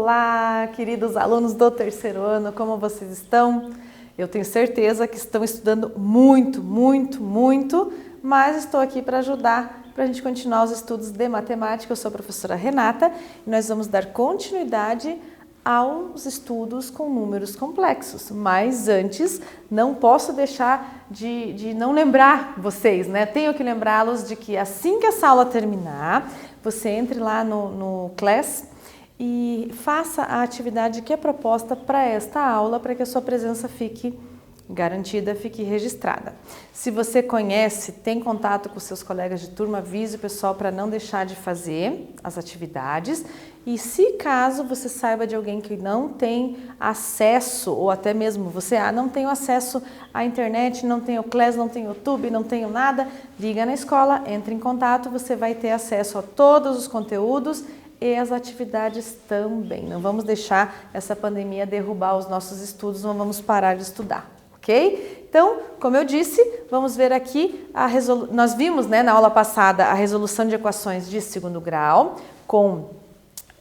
Olá, queridos alunos do terceiro ano, como vocês estão? Eu tenho certeza que estão estudando muito, mas estou aqui para ajudar para a gente continuar os estudos de matemática. Eu sou a professora Renata e nós vamos dar continuidade aos estudos com números complexos. Mas antes, não posso deixar de não lembrar vocês, né? Tenho que lembrá-los de que assim que essa aula terminar, você entre lá no Class e faça a atividade que é proposta para esta aula, para que a sua presença fique garantida, fique registrada. Se você conhece, tem contato com seus colegas de turma, avise o pessoal para não deixar de fazer as atividades. E se caso você saiba de alguém que não tem acesso, ou até mesmo você não tem acesso à internet, não tem o Class, não tem o YouTube, não tem nada, liga na escola, entre em contato, você vai ter acesso a todos os conteúdos e as atividades também. Não vamos deixar essa pandemia derrubar os nossos estudos, não vamos parar de estudar, ok? Então, como eu disse, vamos ver aqui, nós vimos, né, na aula passada a resolução de equações de segundo grau com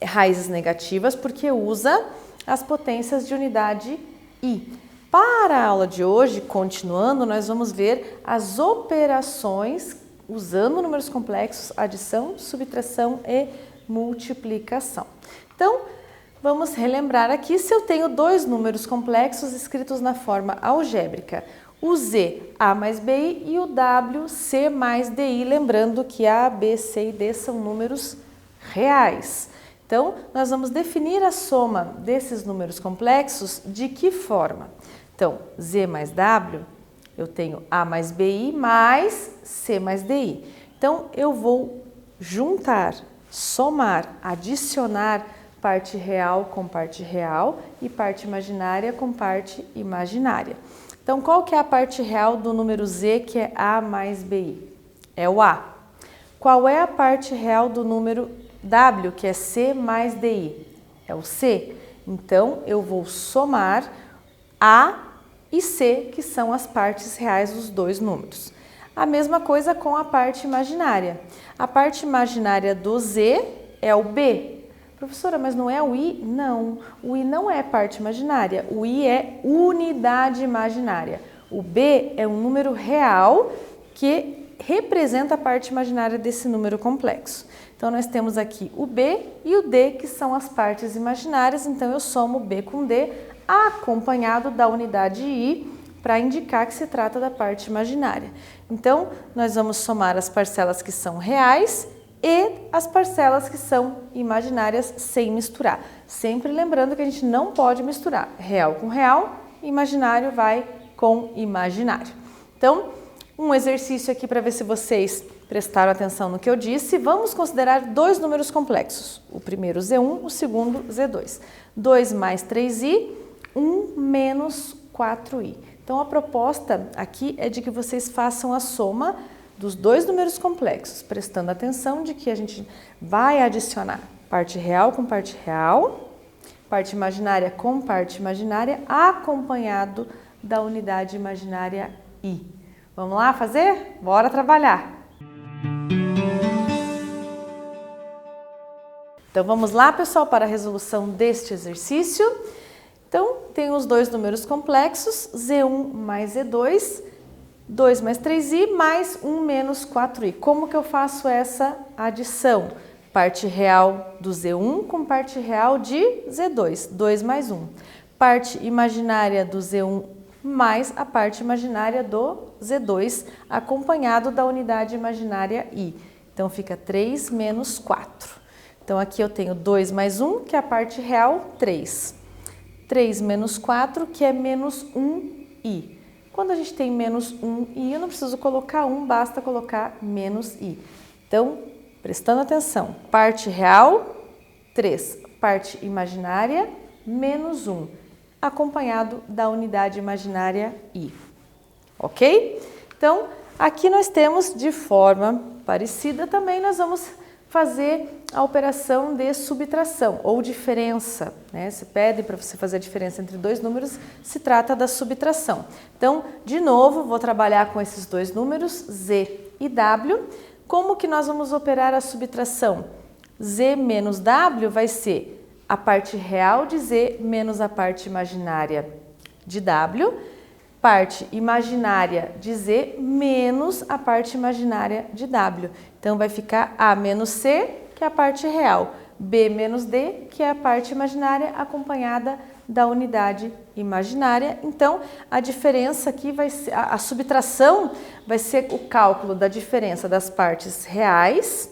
raízes negativas, porque usa as potências de unidade I. Para a aula de hoje, continuando, nós vamos ver as operações usando números complexos, adição, subtração e multiplicação. Então, vamos relembrar aqui, se eu tenho dois números complexos escritos na forma algébrica, o Z, A mais BI, e o W, C mais DI, lembrando que A, B, C e D são números reais. Então, nós vamos definir a soma desses números complexos de que forma? Então, Z mais W, eu tenho A mais BI mais C mais DI. Então, eu vou juntar, somar, adicionar parte real com parte real e parte imaginária com parte imaginária. Então, qual que é a parte real do número Z, que é A mais BI? É o A. Qual é a parte real do número W, que é C mais DI? É o C. Então, eu vou somar A e C, que são as partes reais dos dois números. A mesma coisa com a parte imaginária. A parte imaginária do Z é o B. Professora, mas não é o I? Não, o I não é parte imaginária, o I é unidade imaginária. O B é um número real que representa a parte imaginária desse número complexo. Então, nós temos aqui o B e o D, que são as partes imaginárias, então eu somo B com D, acompanhado da unidade I, para indicar que se trata da parte imaginária. Então, nós vamos somar as parcelas que são reais e as parcelas que são imaginárias sem misturar. Sempre lembrando que a gente não pode misturar real com real, imaginário vai com imaginário. Então, um exercício aqui para ver se vocês prestaram atenção no que eu disse. Vamos considerar dois números complexos. O primeiro Z1, o segundo Z2. 2 mais 3i, 1 menos 4i. Então, a proposta aqui é de que vocês façam a soma dos dois números complexos, prestando atenção de que a gente vai adicionar parte real com parte real, parte imaginária com parte imaginária, acompanhado da unidade imaginária I. Vamos lá fazer? Bora trabalhar! Então, vamos lá, pessoal, para a resolução deste exercício. Então, tem os dois números complexos, Z1 mais Z2, 2 mais 3i mais 1 menos 4i. Como que eu faço essa adição? Parte real do Z1 com parte real de Z2, 2 mais 1. Parte imaginária do Z1 mais a parte imaginária do Z2, acompanhado da unidade imaginária I. Então, fica 3 menos 4. Então, aqui eu tenho 2 mais 1, que é a parte real, 3. 3 menos 4, que é menos 1i. Quando a gente tem menos 1i, eu não preciso colocar 1, basta colocar menos i. Então, prestando atenção, parte real, 3. Parte imaginária, menos 1, acompanhado da unidade imaginária i. Ok? Então, aqui nós temos de forma parecida também, nós vamos fazer a operação de subtração ou diferença, né? Se pede para você fazer a diferença entre dois números, se trata da subtração. Então, de novo, vou trabalhar com esses dois números, Z e W. Como que nós vamos operar a subtração? Z menos W vai ser a parte real de Z menos a parte imaginária de W, parte imaginária de Z menos a parte imaginária de W. Então, vai ficar A menos C, que é a parte real, B menos D, que é a parte imaginária, acompanhada da unidade imaginária. Então, a diferença aqui vai ser, a subtração vai ser o cálculo da diferença das partes reais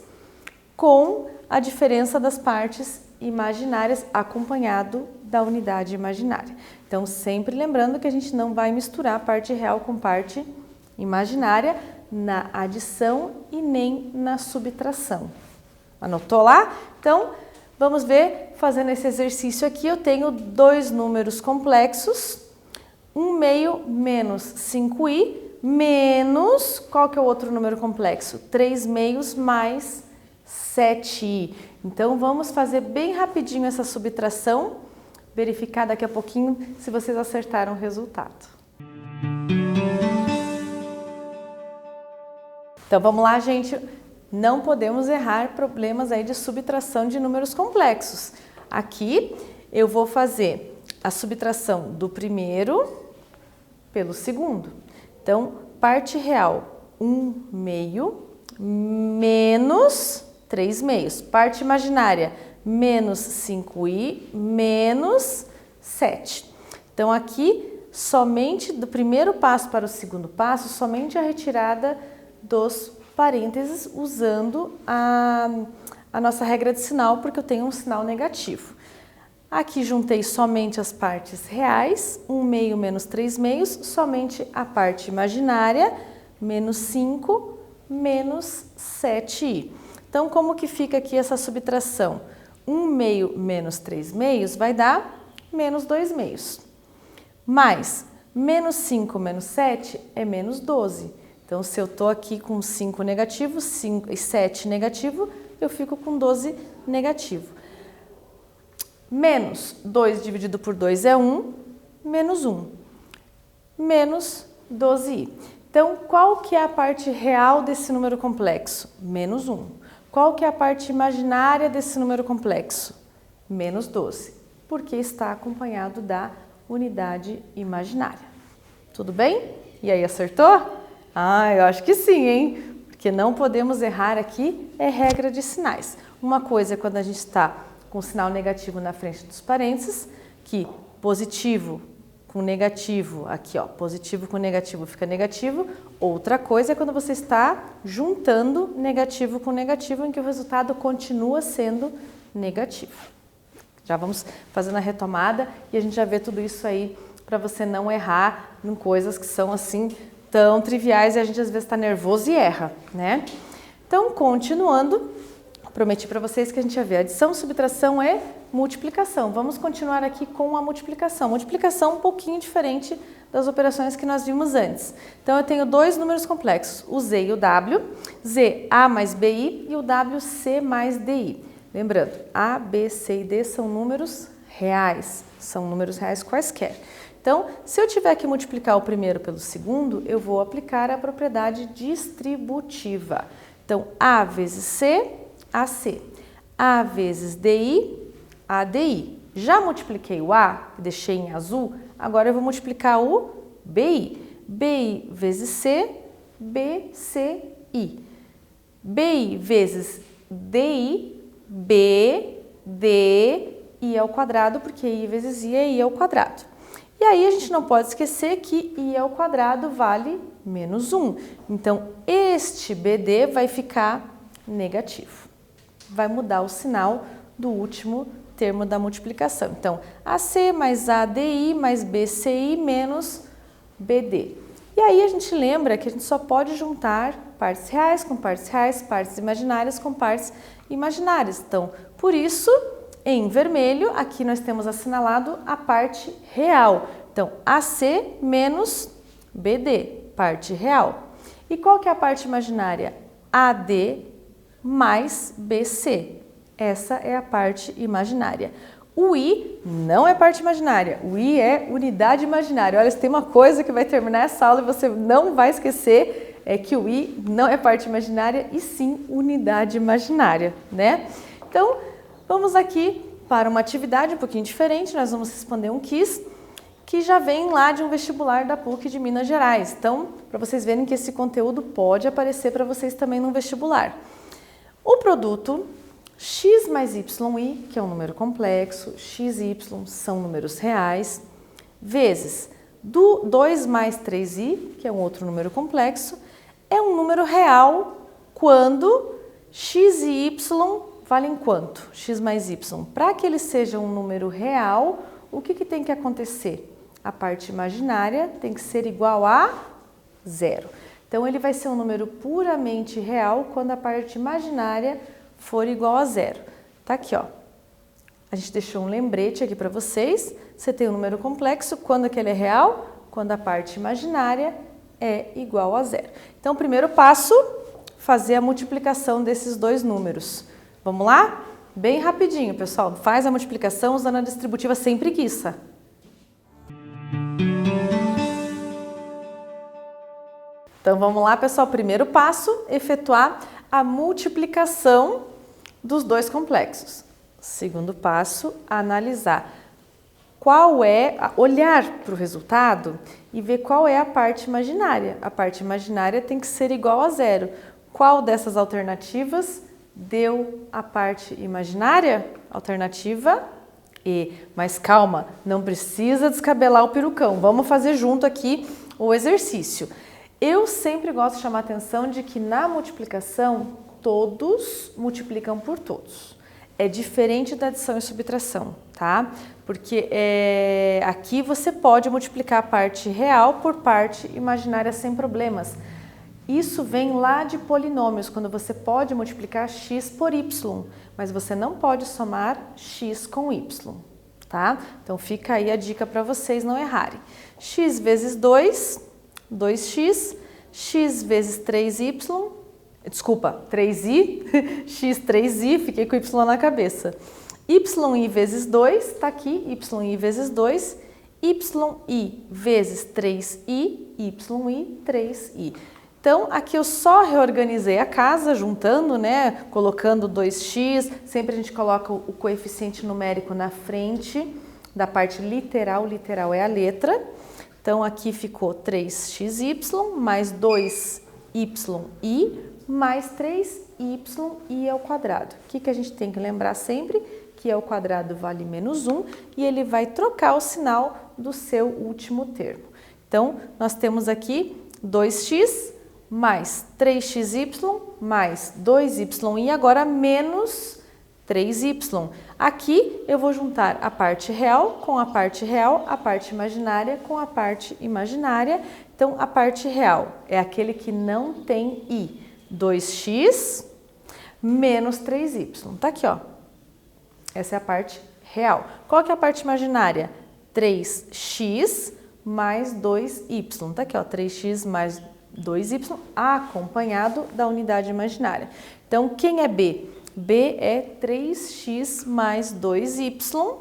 com a diferença das partes imaginárias, acompanhado da unidade imaginária. Então, sempre lembrando que a gente não vai misturar parte real com parte imaginária na adição e nem na subtração. Anotou lá? Então, vamos ver, fazendo esse exercício aqui, eu tenho dois números complexos, 1/2 menos 5i, menos, qual que é o outro número complexo? 3/2 mais 7i. Então, vamos fazer bem rapidinho essa subtração, verificar daqui a pouquinho se vocês acertaram o resultado. Então, vamos lá, gente. Não podemos errar problemas aí de subtração de números complexos. Aqui eu vou fazer a subtração do primeiro pelo segundo. Então, parte real, 1/2 menos 3/2. Parte imaginária, menos 5i menos 7. Então, aqui, somente do primeiro passo para o segundo passo, somente a retirada dos parênteses usando a nossa regra de sinal, porque eu tenho um sinal negativo. Aqui juntei somente as partes reais, 1/2 menos 3/2, somente a parte imaginária, menos 5 menos 7i. Então, como que fica aqui essa subtração? 1/2 menos 3/2 vai dar menos 2/2. Mais menos 5 menos 7 é menos 12. Então, se eu estou aqui com 5 negativo, 5 e 7 negativo, eu fico com 12 negativo. Menos 2 dividido por 2 é 1, menos 1. Menos 12i. Então, qual que é a parte real desse número complexo? Menos 1. Qual que é a parte imaginária desse número complexo? Menos 12. Porque está acompanhado da unidade imaginária. Tudo bem? E aí, acertou? Ah, eu acho que sim, hein? Porque não podemos errar aqui, é regra de sinais. Uma coisa é quando a gente está com sinal negativo na frente dos parênteses, que positivo com negativo, aqui ó, positivo com negativo fica negativo. Outra coisa é quando você está juntando negativo com negativo, em que o resultado continua sendo negativo. Já vamos fazendo a retomada e a gente já vê tudo isso aí para você não errar em coisas que são assim tão triviais e a gente às vezes está nervoso e erra, né? Então, continuando, prometi para vocês que a gente ia ver adição, subtração e multiplicação. Vamos continuar aqui com a multiplicação. Multiplicação um pouquinho diferente das operações que nós vimos antes. Então, eu tenho dois números complexos, o Z e o W, Z, A mais BI e o W, C mais DI. Lembrando, A, B, C e D são números reais quaisquer. Então, se eu tiver que multiplicar o primeiro pelo segundo, eu vou aplicar a propriedade distributiva. Então, A vezes C, AC. A vezes DI, ADI. Já multipliquei o A, deixei em azul, agora eu vou multiplicar o BI. BI vezes C, BCI. BI vezes DI, BDI ao quadrado, porque I vezes I é I ao quadrado. E aí a gente não pode esquecer que I ao quadrado vale menos 1. Então, este BD vai ficar negativo. Vai mudar o sinal do último termo da multiplicação. Então, AC mais ADI mais BCI menos BD. E aí a gente lembra que a gente só pode juntar partes reais, partes imaginárias com partes imaginárias. Então, por isso, em vermelho, aqui nós temos assinalado a parte real. Então, AC menos BD, parte real. E qual que é a parte imaginária? AD mais BC. Essa é a parte imaginária. O I não é parte imaginária, o I é unidade imaginária. Olha, se tem uma coisa que vai terminar essa aula e você não vai esquecer, é que o I não é parte imaginária e sim unidade imaginária, né? Então, vamos aqui para uma atividade um pouquinho diferente, nós vamos responder um quiz que já vem lá de um vestibular da PUC de Minas Gerais. Então, para vocês verem que esse conteúdo pode aparecer para vocês também no vestibular. O produto x mais y, que é um número complexo, x e y são números reais, vezes 2 mais 3i, que é um outro número complexo, é um número real quando x e y valem quanto? X mais y. Para que ele seja um número real, o que tem que acontecer? A parte imaginária tem que ser igual a zero. Então, ele vai ser um número puramente real quando a parte imaginária for igual a zero. Tá aqui, ó. A gente deixou um lembrete aqui para vocês. Você tem um número complexo, quando que ele é real? Quando a parte imaginária é igual a zero. Então, o primeiro passo, fazer a multiplicação desses dois números. Vamos lá? Bem rapidinho, pessoal. Faz a multiplicação usando a distributiva sem preguiça. Então, vamos lá, pessoal. Primeiro passo, efetuar a multiplicação dos dois complexos. Segundo passo, analisar olhar para o resultado e ver qual é a parte imaginária. A parte imaginária tem que ser igual a zero. Qual dessas alternativas deu a parte imaginária? Alternativa E. Mas calma, não precisa descabelar o perucão. Vamos fazer junto aqui o exercício. Eu sempre gosto de chamar a atenção de que na multiplicação todos multiplicam por todos. É diferente da adição e subtração, tá? Porque aqui você pode multiplicar a parte real por parte imaginária sem problemas. Isso vem lá de polinômios, quando você pode multiplicar x por y, mas você não pode somar x com y, tá? Então fica aí a dica para vocês não errarem. X vezes 2, 2x, x vezes 3y, desculpa, 3i, x 3i, fiquei com y na cabeça. yi vezes 2, tá aqui, yi vezes 2, yi vezes 3i, yi 3i. Então, aqui eu só reorganizei a casa, juntando, né, colocando 2x, sempre a gente coloca o coeficiente numérico na frente da parte literal, literal é a letra. Então, aqui ficou 3xy mais 2yi mais 3y ao quadrado. O que a gente tem que lembrar sempre? Que ao quadrado vale menos 1 e ele vai trocar o sinal do seu último termo. Então, nós temos aqui 2x mais 3xy mais 2y, agora menos 3y. Aqui eu vou juntar a parte real com a parte real, a parte imaginária com a parte imaginária. Então, a parte real é aquele que não tem i. 2x menos 3y. Tá aqui, ó. Essa é a parte real. Qual que é a parte imaginária? 3x mais 2y. Tá aqui, ó. 3x mais 2y acompanhado da unidade imaginária. Então, quem é b? b é 3x mais 2y,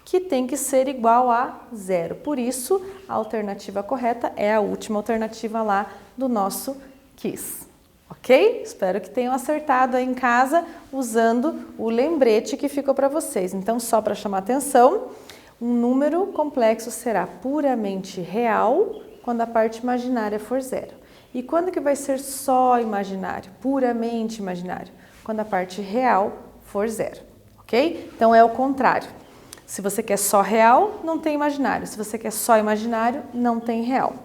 que tem que ser igual a zero. Por isso, a alternativa correta é a última alternativa lá do nosso quiz. Ok? Espero que tenham acertado aí em casa usando o lembrete que ficou para vocês. Então, só para chamar atenção, um número complexo será puramente real quando a parte imaginária for zero. E quando que vai ser só imaginário, puramente imaginário? Quando a parte real for zero, ok? Então, é o contrário. Se você quer só real, não tem imaginário. Se você quer só imaginário, não tem real.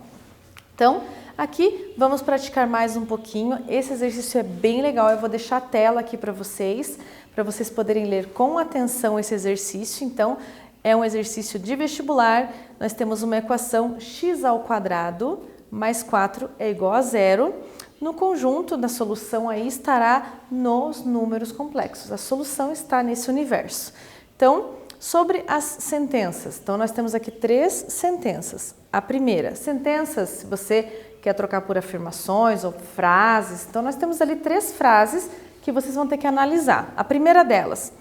Então, aqui vamos praticar mais um pouquinho. Esse exercício é bem legal, eu vou deixar a tela aqui para vocês poderem ler com atenção esse exercício. Então, é um exercício de vestibular. Nós temos uma equação x ao quadrado mais 4 é igual a zero. No conjunto da solução aí estará nos números complexos. A solução está nesse universo. Então, sobre as sentenças. Então, nós temos aqui 3 sentenças. A primeira, sentenças, se você quer trocar por afirmações ou frases. Então, nós temos ali 3 frases que vocês vão ter que analisar. A primeira delas,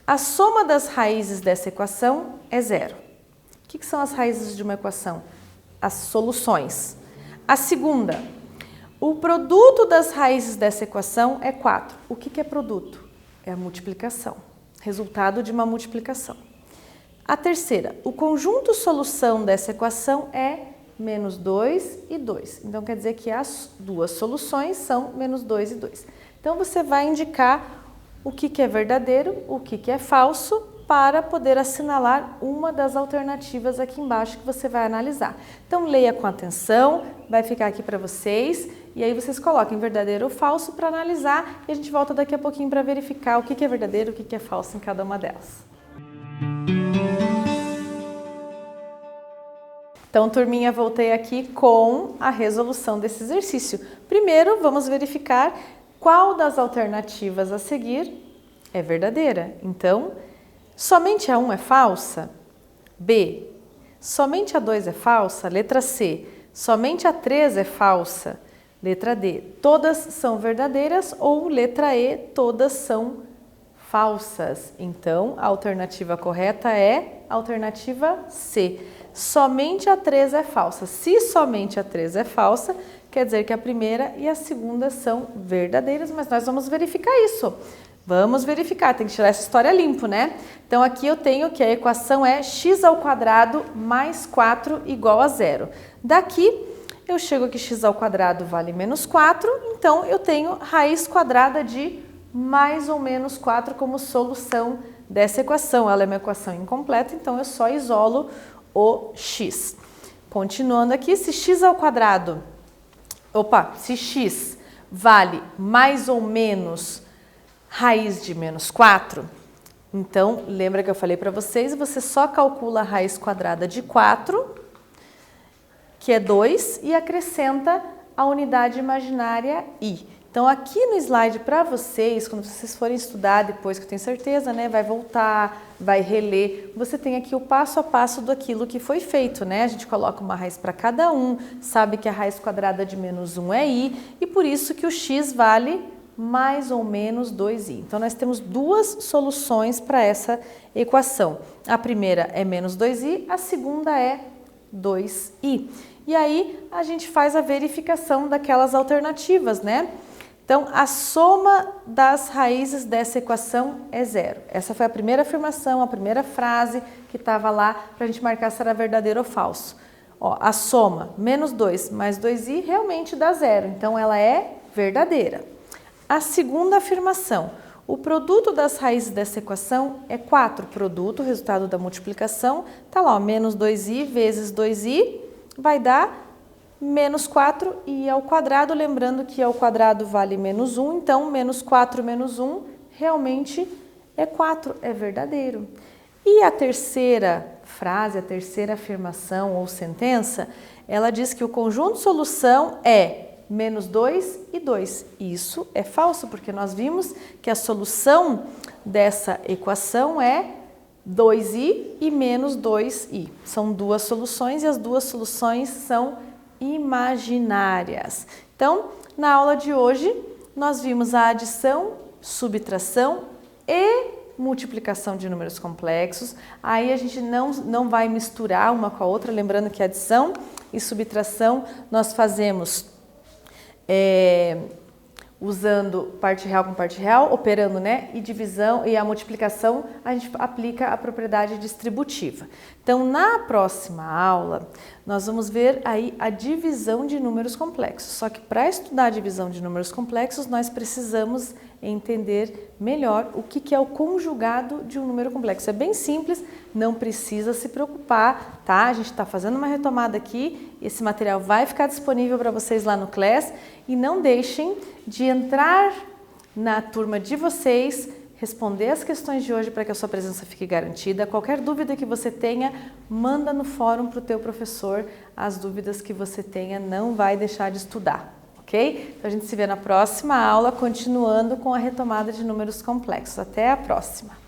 a soma das raízes dessa equação é zero. O que são as raízes de uma equação? As soluções. A segunda, o produto das raízes dessa equação é 4. O que é produto? É a multiplicação. resultado de uma multiplicação. A terceira, o conjunto solução dessa equação é menos 2 e 2. Então, quer dizer que as duas soluções são menos 2 e 2. Então, você vai indicar o que é verdadeiro, o que é falso, para poder assinalar uma das alternativas aqui embaixo que você vai analisar. Então, leia com atenção, vai ficar aqui para vocês, e aí vocês coloquem verdadeiro ou falso para analisar, e a gente volta daqui a pouquinho para verificar o que é verdadeiro, o que é falso em cada uma delas. Então, turminha, voltei aqui com a resolução desse exercício. Primeiro, vamos verificar qual das alternativas a seguir é verdadeira. Então, somente a 1 é falsa? B. Somente a 2 é falsa? Letra C. Somente a 3 é falsa? Letra D. Todas são verdadeiras? Ou letra E. Todas são falsas? Então, a alternativa correta é a alternativa C. Somente a 3 é falsa. Se somente a 3 é falsa, quer dizer que a primeira e a segunda são verdadeiras, mas nós vamos verificar isso. Vamos verificar, tem que tirar essa história limpo, né? Então, aqui eu tenho que a equação é x² mais 4 igual a 0. Daqui, eu chego que x² vale menos 4, então eu tenho raiz quadrada de mais ou menos 4 como solução dessa equação. Ela é uma equação incompleta, então eu só isolo o x. Continuando aqui, se x², se x vale mais ou menos raiz de menos 4, então lembra que eu falei para vocês, você só calcula a raiz quadrada de 4, que é 2, e acrescenta a unidade imaginária i. Então, aqui no slide para vocês, quando vocês forem estudar depois, que eu tenho certeza, né, vai voltar, vai reler, você tem aqui o passo a passo daquilo que foi feito, né? A gente coloca uma raiz para cada um, sabe que a raiz quadrada de menos 1 é i, e por isso que o x vale mais ou menos 2i. Então, nós temos duas soluções para essa equação. A primeira é menos 2i, a segunda é 2i. E aí, a gente faz a verificação daquelas alternativas, né? Então, a soma das raízes dessa equação é 0. Essa foi a primeira afirmação, a primeira frase que estava lá para a gente marcar se era verdadeiro ou falso. Ó, a soma, menos 2 mais 2i, realmente dá 0. Então, ela é verdadeira. A segunda afirmação, o produto das raízes dessa equação é 4. Produto, resultado da multiplicação, está lá, ó, menos 2i vezes 2i vai dar menos 4i ao quadrado, lembrando que ao quadrado vale menos 1, então menos 4 menos 1 realmente é 4, é verdadeiro. E a terceira frase, a terceira afirmação ou sentença, ela diz que o conjunto solução é menos 2 e 2. Isso é falso, porque nós vimos que a solução dessa equação é 2i e menos 2i. São duas soluções e as duas soluções são imaginárias. Então, na aula de hoje, nós vimos a adição, subtração e multiplicação de números complexos. Aí a gente não vai misturar uma com a outra, lembrando que adição e subtração nós fazemos usando parte real com parte real, operando, né? E divisão e a multiplicação a gente aplica a propriedade distributiva. Então, na próxima aula, nós vamos ver aí a divisão de números complexos. Só que para estudar a divisão de números complexos, nós precisamos entender melhor o que é o conjugado de um número complexo. É bem simples, não precisa se preocupar, tá? A gente está fazendo uma retomada aqui, esse material vai ficar disponível para vocês lá no Class e não deixem de entrar na turma de vocês, responder as questões de hoje para que a sua presença fique garantida. Qualquer dúvida que você tenha, manda no fórum para o teu professor. As dúvidas que você tenha, não vai deixar de estudar, ok? Então a gente se vê na próxima aula, continuando com a retomada de números complexos. Até a próxima!